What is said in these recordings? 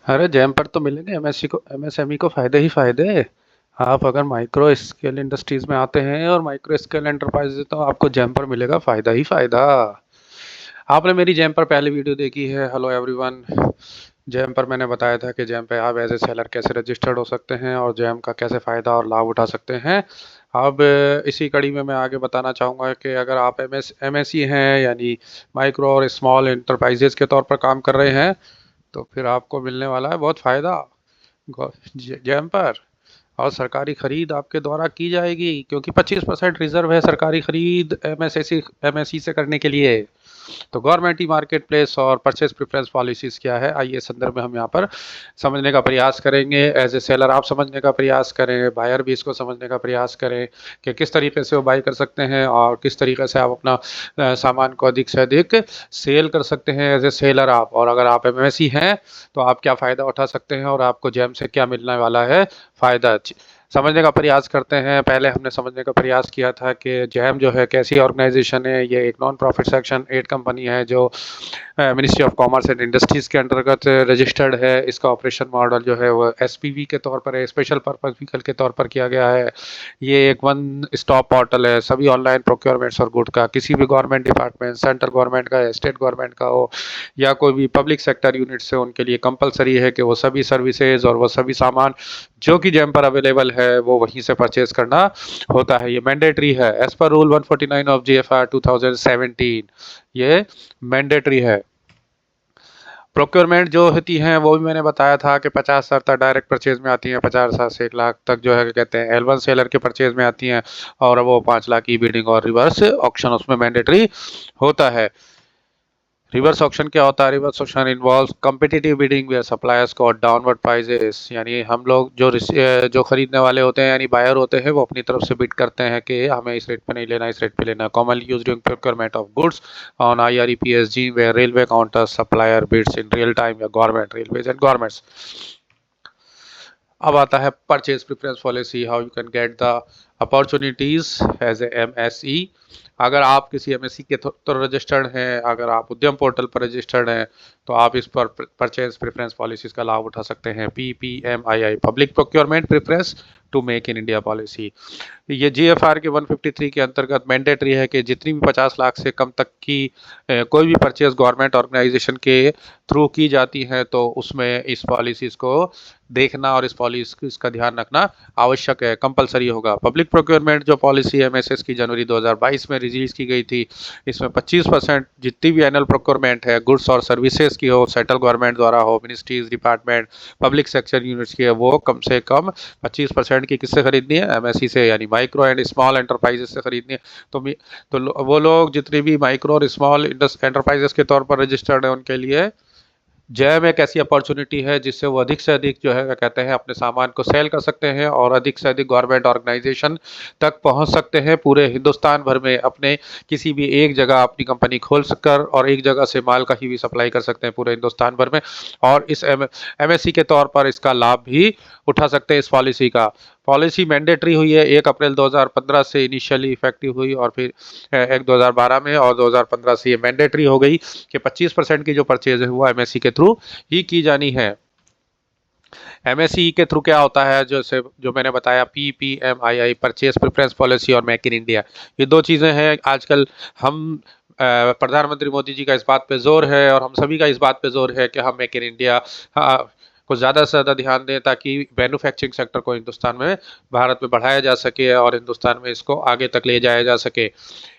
अरे जैम पर तो मिलेंगे एमएससी को, एमएसएमई को फायदे ही फायदे। आप अगर माइक्रो स्केल इंडस्ट्रीज में आते हैं और माइक्रो स्केल एंटरप्राइज, तो आपको जैम पर मिलेगा फायदा ही फायदा। आपने मेरी जैम पर पहले वीडियो देखी है, हेलो एवरीवन। जैम पर मैंने बताया था कि जैम पे आप एज ए सेलर कैसे रजिस्टर्ड हो सकते हैं और जैम का कैसे फ़ायदा और लाभ उठा सकते हैं। अब इसी कड़ी में मैं आगे बताना चाहूँगा कि अगर आप एमएसई हैं, यानी माइक्रो और स्मॉल इंटरप्राइजेज के तौर पर काम कर रहे हैं, तो फिर आपको मिलने वाला है बहुत फ़ायदा जैम पर। और सरकारी खरीद आपके द्वारा की जाएगी, क्योंकि 25% रिजर्व है सरकारी खरीद एमएससी से करने के लिए। तो गवर्नमेंट ई मार्केट प्लेस और परचेज प्रेफरेंस पॉलिसीज क्या है, आइए संदर्भ में हम यहाँ पर समझने का प्रयास करेंगे। एज ए सेलर आप समझने का प्रयास करें, बायर भी इसको समझने का प्रयास करें कि किस तरीके से वो बाई कर सकते हैं और किस तरीके से आप अपना सामान को अधिक से अधिक सेल कर सकते हैं एज ए सेलर आप। और अगर आप एमएससी हैं तो आप क्या फ़ायदा उठा सकते हैं और आपको जैम से क्या मिलने वाला है फ़ायदा। समझने का प्रयास करते हैं। पहले हमने समझने का प्रयास किया था कि जैम जो है कैसी ऑर्गेनाइजेशन है। ये एक नॉन प्रॉफिट सेक्शन 8 कंपनी है जो ministry of commerce and industries के अंतर्गत रजिस्टर्ड है। इसका ऑपरेशन मॉडल जो है वो एसपीवी के तौर पर है, स्पेशल पर्पज व्हीकल के तौर पर किया गया है। ये एक वन स्टॉप पोर्टल है सभी ऑनलाइन प्रोक्योरमेंट्स और गुड का, किसी भी गवर्नमेंट डिपार्टमेंट, सेंट्रल गवर्नमेंट का, स्टेट गवर्नमेंट का हो या कोई भी पब्लिक सेक्टर यूनिट से, उनके लिए कंपलसरी है कि वो सभी सर्विसेज और वो सभी सामान जो कि जैम पर अवेलेबल है वो वहीं से परचेज करना होता है। ये मैंडेटरी है as per rule 149 of GFR 2017। ये मैंडेटरी है। प्रोक्योरमेंट जो होती हैं वो भी मैंने बताया था कि 50,000 तक डायरेक्ट परचेज में आती हैं, 50,000 से 1 लाख तक जो है कहते हैं एल वन सेलर के परचेज में आती हैं, और वो 5 लाख की बिडिंग और रिवर्स ऑक्शन उसमें मैंडेटरी होता है। रिवर्स ऑक्शन क्या होता है? Reverse auction involve competitive bidding where suppliers को डाउनवर्ड प्राइजेस, यानी हम लोग जो खरीदने वाले होते हैं यानी बायर होते हैं वो अपनी तरफ से बिड करते हैं कि हमें इस रेट पे नहीं लेना, इस रेट पे लेना। Commonly used in procurement of goods on IREPSG where railway counter supplier bids in real time या गवर्नमेंट रेलवेज एंड गवर्नमेंट्स। अब आता है purchase preference policy, how you can get the opportunities as a MSE. अगर आप किसी MSc के तो registered हैं, अगर आप उद्यम पोर्टल पर रजिस्टर्ड हैं, तो आप इस पर परचेज प्रेफरेंस पॉलिसीज का लाभ उठा सकते हैं। PPMII public procurement preference to make in India policy. ये जीएफआर के 153 के अंतर्गत मैंडेटरी है कि जितनी भी 50 लाख से कम तक की कोई भी परचेज गवर्नमेंट ऑर्गेनाइजेशन के थ्रू की जाती है तो उसमें इस पॉलिसीज को देखना और इस पॉलिसी इसका ध्यान रखना आवश्यक है, कंपलसरी होगा। पब्लिक प्रोक्योरमेंट जो पॉलिसी एमएसएस की जनवरी 2022 में रिलीज की गई थी, इसमें 25% जितनी भी एनुअल प्रोक्योरमेंट है गुड्स और सर्विसेज की हो, सेंट्रल गवर्नमेंट द्वारा हो, ministries, department, public sector units की है, वो कम से कम 25% की किससे खरीदनी है? एमएससी से, यानी माइक्रो एंड स्मॉल एंटरप्राइजेस से खरीदनी है। वो लोग जितने भी माइक्रो और स्मॉल एंटरप्राइजेस के तौर पर रजिस्टर्ड है उनके लिए जैम एक ऐसी अपॉर्चुनिटी है जिससे वो अधिक से अधिक जो है क्या कहते हैं अपने सामान को सेल कर सकते हैं और अधिक से अधिक गवर्नमेंट ऑर्गेनाइजेशन तक पहुंच सकते हैं पूरे हिंदुस्तान भर में। अपने किसी भी एक जगह अपनी कंपनी खोल सककर और एक जगह से माल कहीं भी सप्लाई कर सकते हैं पूरे हिंदुस्तान भर में, और इस एमएससी के तौर पर इसका लाभ भी उठा सकते हैं। इस पॉलिसी का पॉलिसी मैंडेटरी हुई है 1 अप्रैल 2015 से इनिशियली इफेक्टिव हुई, और फिर 2012 में, और 2015 से ये मैंडेटरी हो गई कि 25% की जो परचेज है वो एमएससी के थ्रू ही की जानी है। एमएसई के थ्रू क्या होता है, जो मैंने बताया, PPMII परचेज प्रेफरेंस पॉलिसी और मेक इन इंडिया, ये दो चीज़ें हैं। आजकल हम प्रधानमंत्री मोदी जी का इस बात पे जोर है और हम सभी का इस बात पे जोर है कि हम मेक इन इंडिया को ज़्यादा से ज़्यादा ध्यान दें ताकि मैन्युफैक्चरिंग सेक्टर को हिंदुस्तान में, भारत में बढ़ाया जा सके और हिंदुस्तान में इसको आगे तक ले जाया जा सके।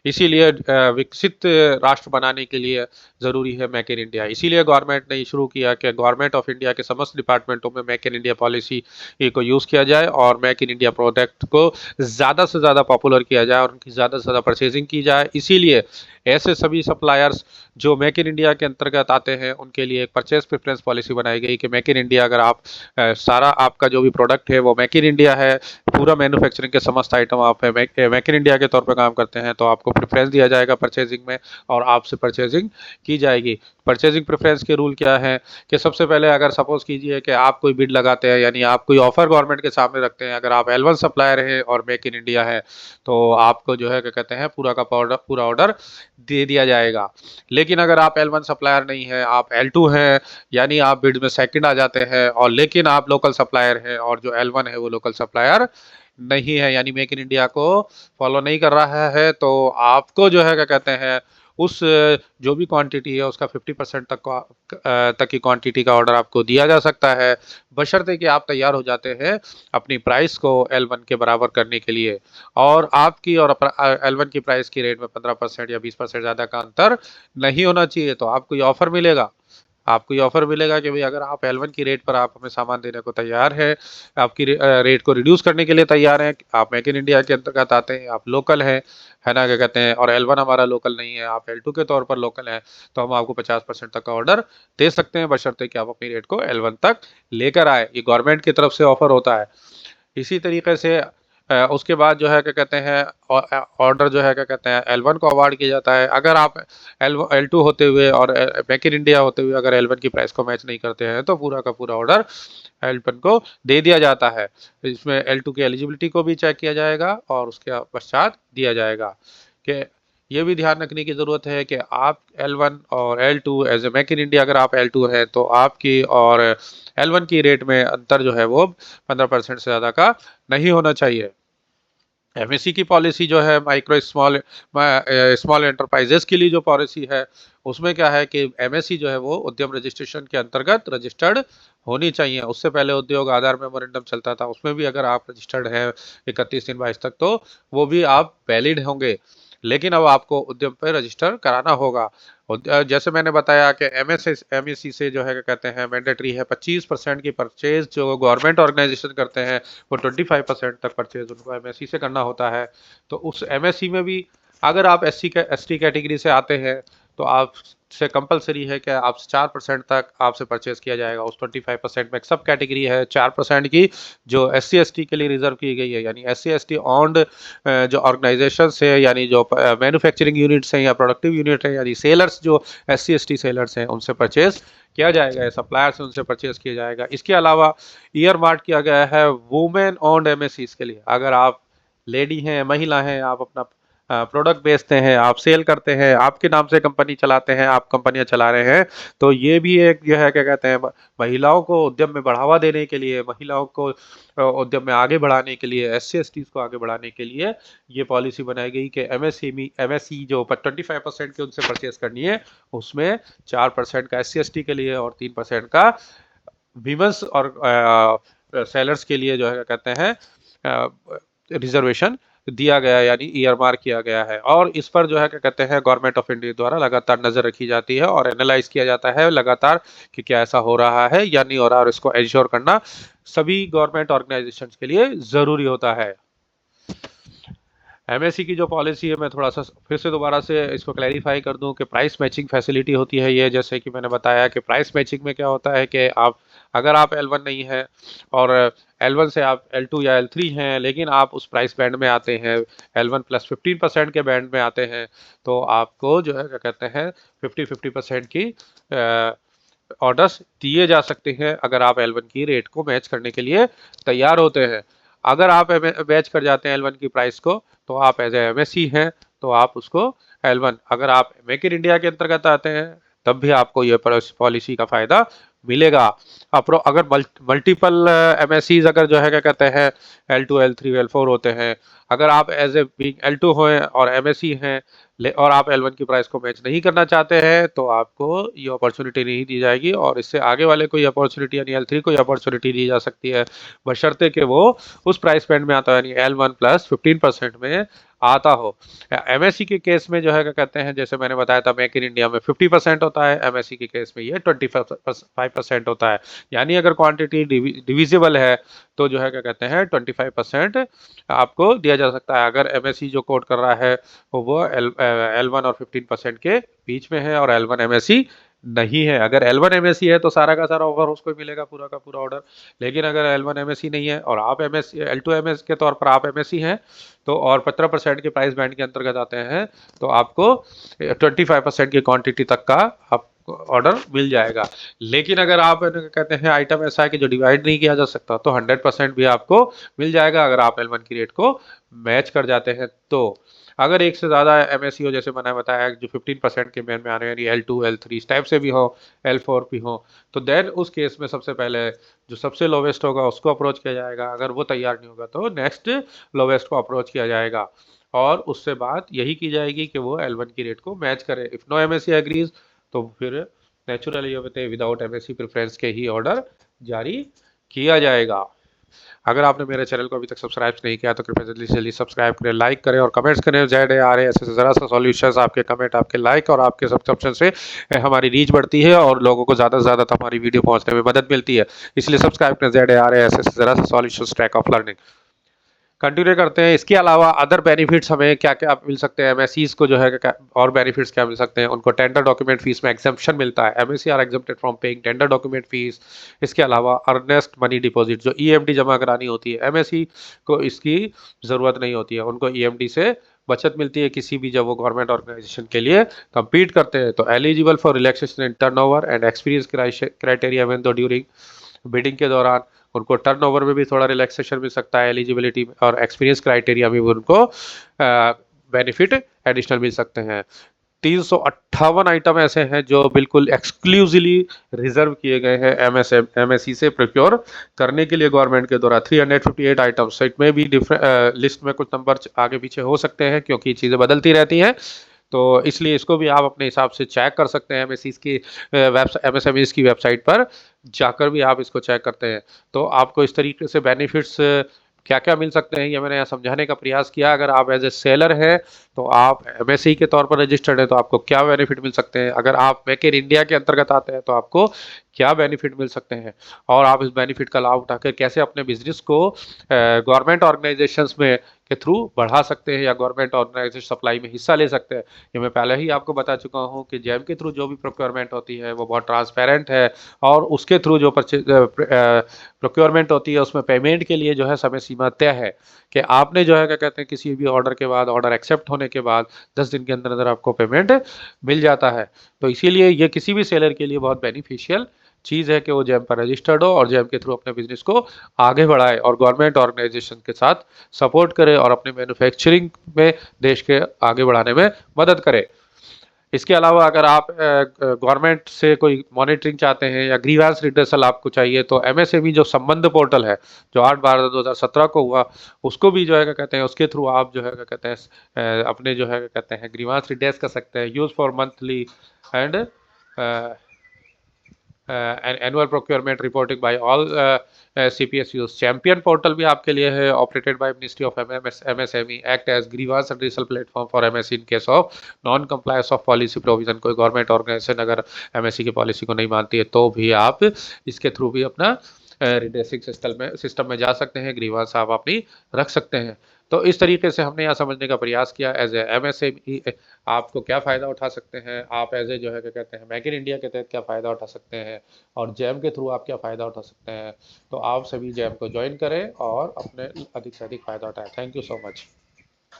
इसीलिए विकसित राष्ट्र बनाने के लिए ज़रूरी है मेक इन इंडिया। इसीलिए गवर्नमेंट ने शुरू किया कि गवर्नमेंट ऑफ इंडिया के समस्त डिपार्टमेंटों में मेक इन इंडिया पॉलिसी को यूज़ किया जाए और मेक इन इंडिया प्रोडक्ट को ज़्यादा से ज़्यादा पॉपुलर किया जाए और उनकी ज़्यादा से ज़्यादा परचेजिंग की जाए। इसीलिए ऐसे सभी सप्लायर्स जो मेक इन इंडिया के अंतर्गत आते हैं उनके लिए एक परचेज प्रेफरेंस पॉलिसी बनाई गई कि मेक इन इंडिया, अगर आप सारा आपका जो भी प्रोडक्ट है वो मेक इन इंडिया है, पूरा मैन्युफैक्चरिंग के समस्त आइटम आप मेक इन इंडिया के तौर पर काम करते हैं, तो आपको प्रेफरेंस दिया जाएगा परचेजिंग में और आपसे परचेजिंग की जाएगी। परचेजिंग प्रेफरेंस के रूल क्या है कि सबसे पहले अगर सपोज कीजिए कि आप कोई बिड लगाते हैं, यानी आप कोई ऑफर गवर्नमेंट के सामने रखते हैं, अगर आप L1 सप्लायर हैं और मेक इन इंडिया है, तो आपको जो है क्या कहते हैं पूरा का पूरा ऑर्डर दे दिया जाएगा। लेकिन अगर आप L1 सप्लायर नहीं है, आप L2 हैं, यानी आप बिड में सेकंड आ जाते हैं, और लेकिन आप लोकल सप्लायर हैं और जो L1 है वो लोकल सप्लायर नहीं है, यानी मेक इन इंडिया को फॉलो नहीं कर रहा है, तो आपको जो है क्या कहते हैं, उस जो भी क्वांटिटी है उसका 50% तक की क्वांटिटी का ऑर्डर आपको दिया जा सकता है, बशर्ते कि आप तैयार हो जाते हैं अपनी प्राइस को L1 के बराबर करने के लिए, और आपकी और L1 की प्राइस की रेट में 15% या 20% ज़्यादा का अंतर नहीं होना चाहिए। तो आपको ये ऑफर मिलेगा, आपको ये ऑफर मिलेगा कि भाई अगर आप L1 की रेट पर आप हमें सामान देने को तैयार है, आपकी रेट को रिड्यूस करने के लिए तैयार हैं, आप मेक इन इंडिया के अंतर्गत आते हैं, आप लोकल हैं, है ना, क्या कहते हैं, और L1 हमारा लोकल नहीं है, आप L2 के तौर पर लोकल हैं, तो हम आपको 50% तक का ऑर्डर दे सकते हैं, बशर्ते कि आप अपनी रेट को L1 तक लेकर आए। ये गवर्नमेंट की तरफ से ऑफर होता है। इसी तरीके से उसके बाद जो है क्या कहते हैं, ऑर्डर जो है क्या कहते हैं L1 को अवार्ड किया जाता है। अगर आप L2 होते हुए और मेक इन इंडिया होते हुए अगर L1 की प्राइस को मैच नहीं करते हैं, तो पूरा का पूरा ऑर्डर L1 को दे दिया जाता है। इसमें L2 की एलिजिबिलिटी को भी चेक किया जाएगा और उसके पश्चात दिया जाएगा। कि ये भी ध्यान रखने की ज़रूरत है कि आप L1 और L2 as a make in India, अगर आप L2 है तो आपकी और L1 की रेट में अंतर जो है वो 15% से ज़्यादा का नहीं होना चाहिए। एमएससी की पॉलिसी जो है माइक्रो स्मॉल एंटरप्राइजेस के लिए जो पॉलिसी है, उसमें क्या है कि एमएससी जो है वो उद्यम रजिस्ट्रेशन के अंतर्गत रजिस्टर्ड होनी चाहिए। उससे पहले उद्योग आधार मेमोरेंडम चलता था, उसमें भी अगर आप रजिस्टर्ड हैं 31/3/22 तक, तो वो भी आप वैलिड होंगे। लेकिन अब आपको उद्यम पर रजिस्टर कराना होगा। जैसे मैंने बताया कि एमएससी से जो है क्या कहते हैं मैंडेटरी है 25% की परचेज जो गवर्नमेंट ऑर्गेनाइजेशन करते हैं, वो 25% तक परचेज उनको एमएससी से करना होता है। तो उस एमएससी में भी अगर आप एसटी कैटेगरी से आते हैं, तो आपसे कंपलसरी है कि आप 4% तक आपसे परचेज किया जाएगा। उस 25% में एक सब कैटेगरी है 4% की, जो SC ST के लिए रिजर्व की गई है, यानी SC ST ऑन्ड जो ऑर्गेनाइजेशन है, यानी जो मैन्युफैक्चरिंग यूनिट्स हैं या प्रोडक्टिव यूनिट है, यानी सेलर्स जो SC ST सेलर्स हैं, उनसे परचेज किया जाएगा, सप्लायर से उनसे परचेज किया जाएगा। इसके अलावा ईयर मार्क किया गया है वुमेन ऑन्ड एमएससी के लिए। अगर आप लेडी हैं, महिला हैं, आप अपना प्रोडक्ट बेचते हैं, आप सेल करते हैं, आपके नाम से कंपनी चलाते हैं, आप कंपनियां चला रहे हैं, तो ये भी एक जो है क्या कहते हैं महिलाओं को उद्यम में बढ़ावा देने के लिए, महिलाओं को उद्यम में आगे बढ़ाने के लिए, SC ST को आगे बढ़ाने के लिए ये पॉलिसी बनाई गई कि एमएससी जो 25% की उनसे परचेज करनी है, उसमें 4% का SC ST के लिए और 3% का वीमेंस और सेलर्स के लिए जो है क्या कहते हैं रिजर्वेशन दिया गया, यानी ईयर मार्क किया गया है। और इस पर जो है क्या कहते हैं गवर्नमेंट ऑफ इंडिया द्वारा लगातार नजर रखी जाती है और एनालाइज किया जाता है लगातार कि क्या ऐसा हो रहा है या नहीं हो रहा, और इसको एंश्योर करना सभी गवर्नमेंट ऑर्गेनाइजेशंस के लिए जरूरी होता है। एमएससी की जो पॉलिसी है, मैं थोड़ा सा फिर से दोबारा से इसको क्लैरिफाई कर दूं कि प्राइस मैचिंग फैसिलिटी होती है ये, जैसे कि मैंने बताया कि प्राइस मैचिंग में क्या होता है कि आप अगर आप L1 नहीं है और L1 से आप L2 या L3 हैं, लेकिन आप उस प्राइस बैंड में आते हैं, L1 प्लस 15% के बैंड में आते हैं, तो आपको जो है क्या कहते हैं 50% की ऑर्डर्स दिए जा सकते हैं अगर आप L1 की रेट को मैच करने के लिए तैयार होते हैं। अगर आप मैच कर जाते हैं L1 की प्राइस को, तो आप एज ए एमएससी हैं, तो आप उसको L1, अगर आप मेक इन इंडिया के अंतर्गत आते हैं, तब भी आपको ये पॉलिसी का फायदा मिलेगा। अगर मल्टीपल एमएससीज अगर जो है क्या कहते हैं L2 L3 L4 होते हैं, अगर आप एज ए L2 हो और एमएससी हैं और आप L1 की प्राइस को मैच नहीं करना चाहते हैं, तो आपको ये अपॉर्चुनिटी नहीं दी जाएगी, और इससे आगे वाले कोई अपॉर्चुनिटी यानी L3 को अपॉर्चुनिटी दी जा सकती है, बशर्ते कि वो उस प्राइस बैंड में आता है, यानी L1 प्लस 15% में आता हो। एमएससी के केस में जो है क्या कहते हैं, जैसे मैंने बताया था मेक इन इंडिया में 50% होता है, एमएससी के केस में ये 25% होता है, यानी अगर क्वांटिटी डिविजिबल है तो जो है क्या कहते हैं 25% आपको दिया जा सकता है। अगर एमएससी जो कोट कर रहा है वो L1 और 15% के बीच में है और L1 एमएससी नहीं है, अगर L1 एमएससी है तो सारा का सारा ऑफर उसको मिलेगा, पूरा का पूरा ऑर्डर। लेकिन अगर L1 एमएससी नहीं है और आप एमएससी L2 एमएस के तौर पर आप एमएससी हैं, तो और 15% के प्राइस बैंड के अंतर्गत आते हैं, तो आपको 25% की क्वांटिटी तक का आप ऑर्डर मिल जाएगा। लेकिन अगर आप कहते हैं आइटम ऐसा है कि जो डिवाइड नहीं किया जा सकता, तो 100% भी आपको मिल जाएगा अगर आप L1 की रेट को मैच कर जाते हैं। तो अगर एक से ज़्यादा एमएससी हो, जैसे मैंने बताया जो 15% के में आ रहे हैं, L2 L3 इस टाइप से भी हो, L4 भी हो, तो देन उस केस में सबसे पहले जो सबसे लोवेस्ट होगा उसको अप्रोच किया जाएगा। अगर वो तैयार नहीं होगा तो नेक्स्ट लोवेस्ट को अप्रोच किया जाएगा, और उससे बात यही की जाएगी कि वो L1 की रेट को मैच करे। इफ़ नो एमएससी एग्रीज तो फिर नेचुरली विदाउट एमएससी प्रेफरेंस के ही ऑर्डर जारी किया जाएगा। अगर आपने मेरे चैनल को अभी तक सब्सक्राइब नहीं किया तो कृपया जल्दी से जल्दी सब्सक्राइब करें, लाइक करें और कमेंट्स करें। ZARA ऐसे ज़रा सा सॉल्यूशंस, आपके कमेंट, आपके लाइक और आपके सब्सक्रिप्शन से हमारी रीच बढ़ती है और लोगों को ज़्यादा से ज़्यादा हमारी वीडियो पहुंचने में मदद मिलती है। इसलिए सब्सक्राइब करें ZARA ऐसे ज़रा सा solutions track of learning. Continue करते हैं। इसके अलावा अदर बेनिफिट्स हमें क्या क्या मिल सकते हैं, एमएससीज को जो है और बेनिफिट्स क्या मिल सकते हैं। उनको टेंडर डॉक्यूमेंट फीस में एग्जम्पशन मिलता है, MSEs are exempted from paying tender document fee. इसके अलावा अर्नेस्ट मनी डिपॉजिट जो ईएमडी जमा करानी होती है, एमएससी को इसकी ज़रूरत नहीं होती है, उनको ईएमडी से बचत मिलती है किसी भी, जब वो गवर्नमेंट ऑर्गेनाइजेशन के लिए compete करते हैं। तो eligible for relaxation in turnover and experience criteria when the during bidding के दौरान उनको टर्नओवर में भी थोड़ा रिलैक्सेशन मिल सकता है, एलिजिबिलिटी और एक्सपीरियंस क्राइटेरिया में भी उनको बेनिफिट एडिशनल मिल सकते हैं। 358 आइटम ऐसे हैं जो बिल्कुल एक्सक्लूसिवली रिजर्व किए गए हैं एमएससी से प्रोक्योर करने के लिए गवर्नमेंट के द्वारा। 358 आइटम्स, इट में भी डिफरेंट लिस्ट में कुछ नंबर आगे पीछे हो सकते हैं क्योंकि चीज़ें बदलती रहती हैं, तो इसलिए इसको भी आप अपने हिसाब से चेक कर सकते हैं। एमएसएमईज की वेबसाइट पर जाकर भी आप इसको चेक करते हैं, तो आपको इस तरीके से बेनिफिट्स क्या क्या मिल सकते हैं ये मैंने यहाँ समझाने का प्रयास किया। अगर आप एज ए सेलर हैं तो आप एमएससी के तौर पर रजिस्टर्ड है तो आपको क्या बेनिफिट मिल सकते हैं, अगर आप मेक इन इंडिया के अंतर्गत आते हैं तो आपको क्या बेनिफिट मिल सकते हैं, और आप इस बेनिफिट का लाभ उठाकर कैसे अपने बिजनेस को गवर्नमेंट ऑर्गेनाइजेशंस में के थ्रू बढ़ा सकते हैं या गवर्नमेंट ऑर्गेनाइजेशन सप्लाई में हिस्सा ले सकते हैं। ये मैं पहले ही आपको बता चुका हूँ कि जैम के थ्रू जो भी प्रोक्योरमेंट होती है वो बहुत ट्रांसपेरेंट है, और उसके थ्रू जो प्रोक्योरमेंट होती है उसमें पेमेंट के लिए जो है समय सीमा तय है कि आपने जो है क्या कहते हैं किसी भी ऑर्डर के बाद, ऑर्डर एक्सेप्ट होने के बाद 10 दिन के अंदर अंदर आपको पेमेंट मिल जाता है। तो इसीलिए ये किसी भी सेलर के लिए बहुत बेनिफिशियल चीज़ है कि वो जैम पर रजिस्टर्ड हो और जैम के थ्रू अपने बिजनेस को आगे बढ़ाए और गवर्नमेंट ऑर्गेनाइजेशन के साथ सपोर्ट करे और अपने मैन्युफैक्चरिंग में देश के आगे बढ़ाने में मदद करे। इसके अलावा अगर आप गवर्नमेंट से कोई मॉनिटरिंग चाहते हैं या ग्रीवेंस रिड्रेसल आपको चाहिए तो एमएसएमई जो संबंध पोर्टल है जो 8/12/2017 को हुआ, उसको भी जो है क्या कहते हैं उसके थ्रू आप जो है क्या कहते हैं अपने जो है क्या कहते हैं ग्रीवेंस रिड्रेस कर सकते हैं। Use for monthly and and annual procurement reporting by all CPSUs। Champion portal भी आपके लिए है, operated by ministry of MSME, act as grievance addressal platform for MSEs in case of non compliance of policy provision. कोई government organisation अगर MSEs की policy को नहीं मानती है तो भी आप इसके थ्रू भी अपना रिड्रेसिंग सिस्टम में जा सकते हैं, ग्रीवांस आप अपनी रख सकते हैं। तो इस तरीके से हमने यहाँ समझने का प्रयास किया एज ए MSME आपको क्या फ़ायदा उठा सकते हैं, आप एज ए जो है क्या कहते हैं मेक इन इंडिया के तहत क्या फ़ायदा उठा सकते हैं, और जैम के थ्रू आप क्या फ़ायदा उठा सकते हैं। तो आप सभी जैम को ज्वाइन करें और अपने अधिक से अधिक फ़ायदा उठाएं। Thank you so much.